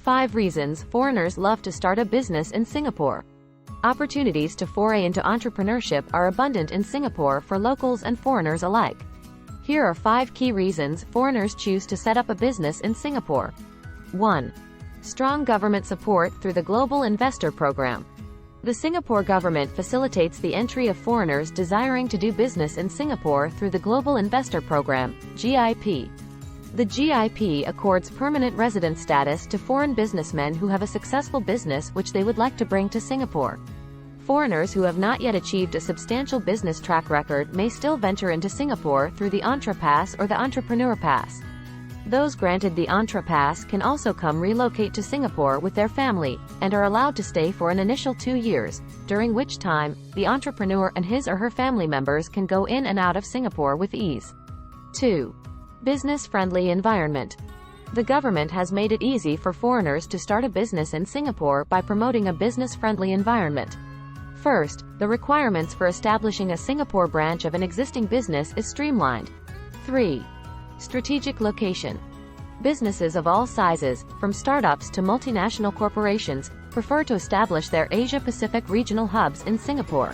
5 reasons foreigners love to start a business in Singapore. Opportunities to foray into entrepreneurship are abundant in Singapore for locals and foreigners alike. Here are 5 key reasons foreigners choose to set up a business in Singapore. 1. Strong government support through the Global Investor Program. The Singapore government facilitates the entry of foreigners desiring to do business in Singapore through the Global Investor Program, GIP. The GIP accords permanent residence status to foreign businessmen who have a successful business which they would like to bring to Singapore. Foreigners who have not yet achieved a substantial business track record may still venture into Singapore through the Entre Pass or the Entrepreneur Pass. Those granted the Entre Pass can also come relocate to Singapore with their family, and are allowed to stay for an initial 2 years, during which time, the entrepreneur and his or her family members can go in and out of Singapore with ease. 2. Business-friendly environment. The government has made it easy for foreigners to start a business in Singapore by promoting a business-friendly environment. First, the requirements for establishing a Singapore branch of an existing business is streamlined. 3. Strategic location. Businesses of all sizes, from startups to multinational corporations, prefer to establish their Asia-Pacific regional hubs in Singapore.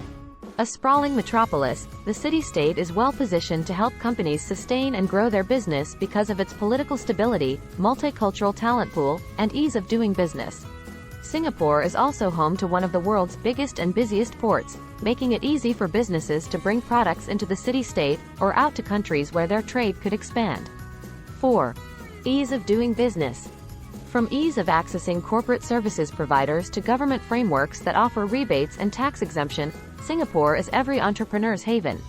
A sprawling metropolis, the city-state is well positioned to help companies sustain and grow their business because of its political stability, multicultural talent pool, and ease of doing business. Singapore is also home to one of the world's biggest and busiest ports, making it easy for businesses to bring products into the city-state, or out to countries where their trade could expand. 4. Ease of doing business. From ease of accessing corporate services providers to government frameworks that offer rebates and tax exemption, Singapore is every entrepreneur's haven.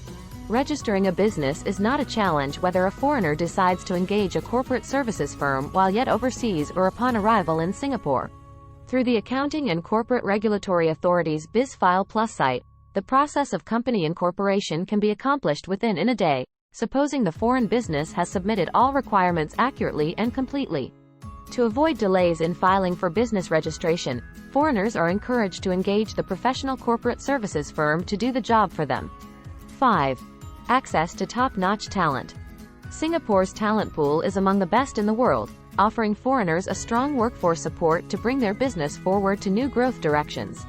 Registering a business is not a challenge whether a foreigner decides to engage a corporate services firm while yet overseas or upon arrival in Singapore. Through the Accounting and Corporate Regulatory Authority's BizFile Plus site, the process of company incorporation can be accomplished within a day, supposing the foreign business has submitted all requirements accurately and completely. To avoid delays in filing for business registration, foreigners are encouraged to engage the professional corporate services firm to do the job for them. 5. Access to top-notch talent. Singapore's talent pool is among the best in the world, offering foreigners a strong workforce support to bring their business forward to new growth directions.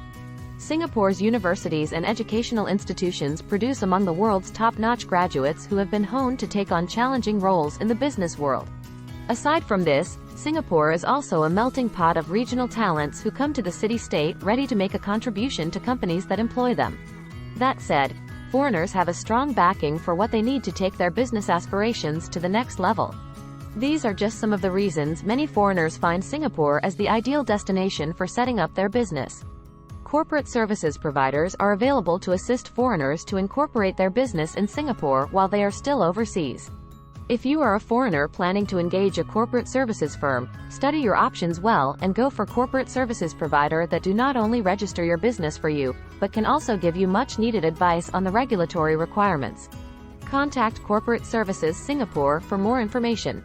Singapore's universities and educational institutions produce among the world's top-notch graduates who have been honed to take on challenging roles in the business world. Aside from this, Singapore is also a melting pot of regional talents who come to the city-state ready to make a contribution to companies that employ them. That said, foreigners have a strong backing for what they need to take their business aspirations to the next level. These are just some of the reasons many foreigners find Singapore as the ideal destination for setting up their business. Corporate services providers are available to assist foreigners to incorporate their business in Singapore while they are still overseas. If you are a foreigner planning to engage a corporate services firm, study your options well and go for corporate services provider that do not only register your business for you, but can also give you much needed advice on the regulatory requirements. Contact Corporate Services Singapore for more information.